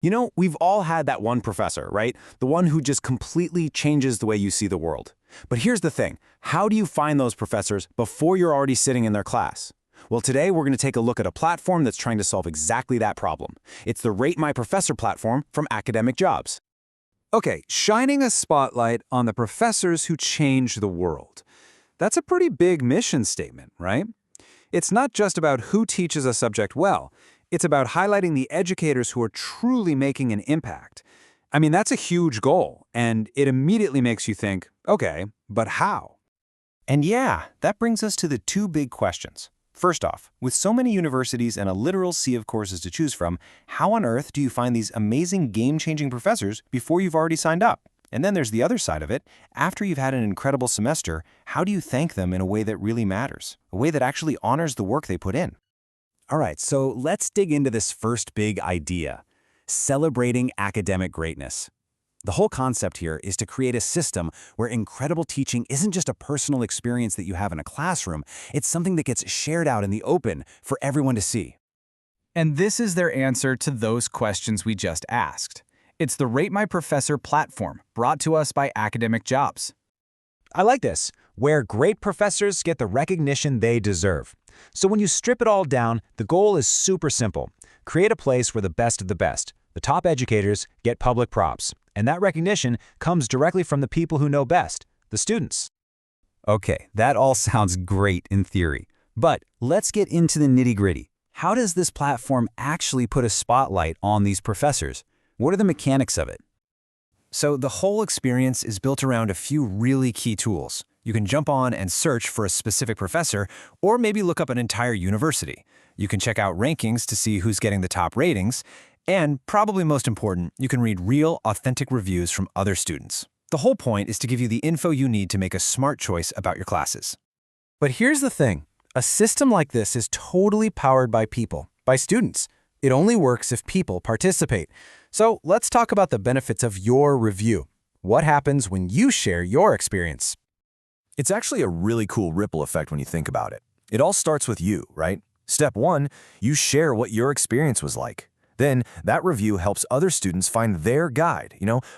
You know, we've all had that one professor, right? The one who just completely changes the way you see the world. But here's the thing. How do you find those professors before you're already sitting in their class? Well, today we're going to take a look at a platform that's trying to solve exactly that problem. It's the Rate My Professor platform from Academic Jobs. Okay, shining a spotlight on the professors who change the world. That's a pretty big mission statement, right? It's not just about who teaches a subject well. It's about highlighting the educators who are truly making an impact. I mean, that's a huge goal, and it immediately makes you think, okay, but how? And yeah, that brings us to the two big questions. First off, with so many universities and a literal sea of courses to choose from, how on earth do you find these amazing game-changing professors before you've already signed up? And then there's the other side of it. After you've had an incredible semester, how do you thank them in a way that really matters? A way that actually honors the work they put in? All right, so let's dig into this first big idea, celebrating academic greatness. The whole concept here is to create a system where incredible teaching isn't just a personal experience that you have in a classroom, it's something that gets shared out in the open for everyone to see. And this is their answer to those questions we just asked. It's the Rate My Professor platform, brought to us by Academic Jobs. I like this, where great professors get the recognition they deserve. So when you strip it all down, the goal is super simple. Create a place where the best of the best, the top educators, get public props. And that recognition comes directly from the people who know best, the students. Okay, that all sounds great in theory. But let's get into the nitty-gritty. How does this platform actually put a spotlight on these professors? What are the mechanics of it? So the whole experience is built around a few really key tools. You can jump on and search for a specific professor, or maybe look up an entire university. You can check out rankings to see who's getting the top ratings, and probably most important, you can read real, authentic reviews from other students. The whole point is to give you the info you need to make a smart choice about your classes. But here's the thing. A system like this is totally powered by people, by students. It only works if people participate. So let's talk about the benefits of your review. What happens when you share your experience? It's actually a really cool ripple effect when you think about it. It all starts with you, right? Step one, you share what your experience was like. Then that review helps other students find their guide,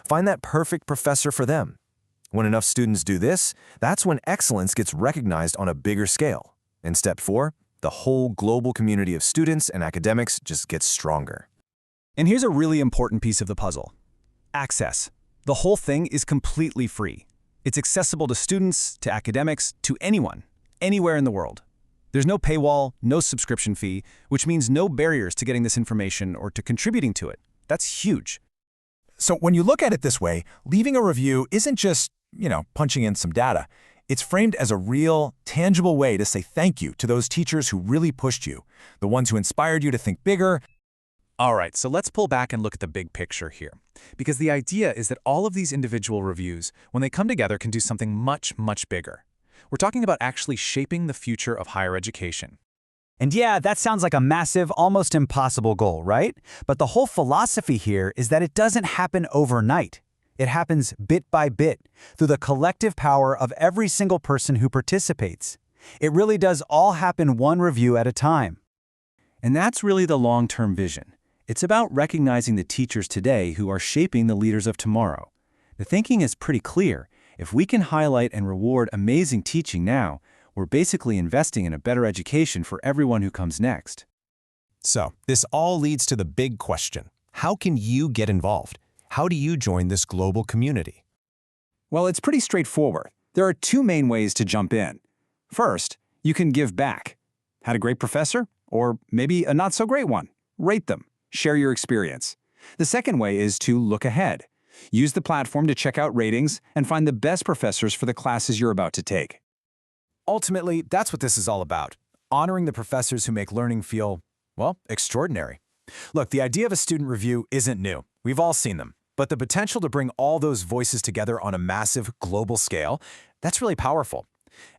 find that perfect professor for them. When enough students do this, that's when excellence gets recognized on a bigger scale. And step four, the whole global community of students and academics just gets stronger. And here's a really important piece of the puzzle. Access. The whole thing is completely free. It's accessible to students, to academics, to anyone, anywhere in the world. There's no paywall, no subscription fee, which means no barriers to getting this information or to contributing to it. That's huge. So when you look at it this way, leaving a review isn't just, punching in some data. It's framed as a real, tangible way to say thank you to those teachers who really pushed you, the ones who inspired you to think bigger. All right, so let's pull back and look at the big picture here. Because the idea is that all of these individual reviews, when they come together, can do something much, much bigger. We're talking about actually shaping the future of higher education. And yeah, that sounds like a massive, almost impossible goal, right? But the whole philosophy here is that it doesn't happen overnight. It happens bit by bit, through the collective power of every single person who participates. It really does all happen one review at a time. And that's really the long-term vision. It's about recognizing the teachers today who are shaping the leaders of tomorrow. The thinking is pretty clear. If we can highlight and reward amazing teaching now, we're basically investing in a better education for everyone who comes next. So this all leads to the big question. How can you get involved? How do you join this global community? Well, it's pretty straightforward. There are two main ways to jump in. First, you can give back. Had a great professor? Or maybe a not-so-great one? Rate them. Share your experience. The second way is to look ahead. Use the platform to check out ratings and find the best professors for the classes you're about to take. Ultimately, that's what this is all about. Honoring the professors who make learning feel, extraordinary. Look, the idea of a student review isn't new. We've all seen them. But the potential to bring all those voices together on a massive global scale, that's really powerful.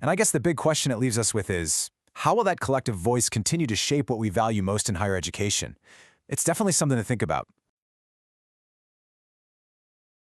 And I guess the big question it leaves us with is, how will that collective voice continue to shape what we value most in higher education? It's definitely something to think about.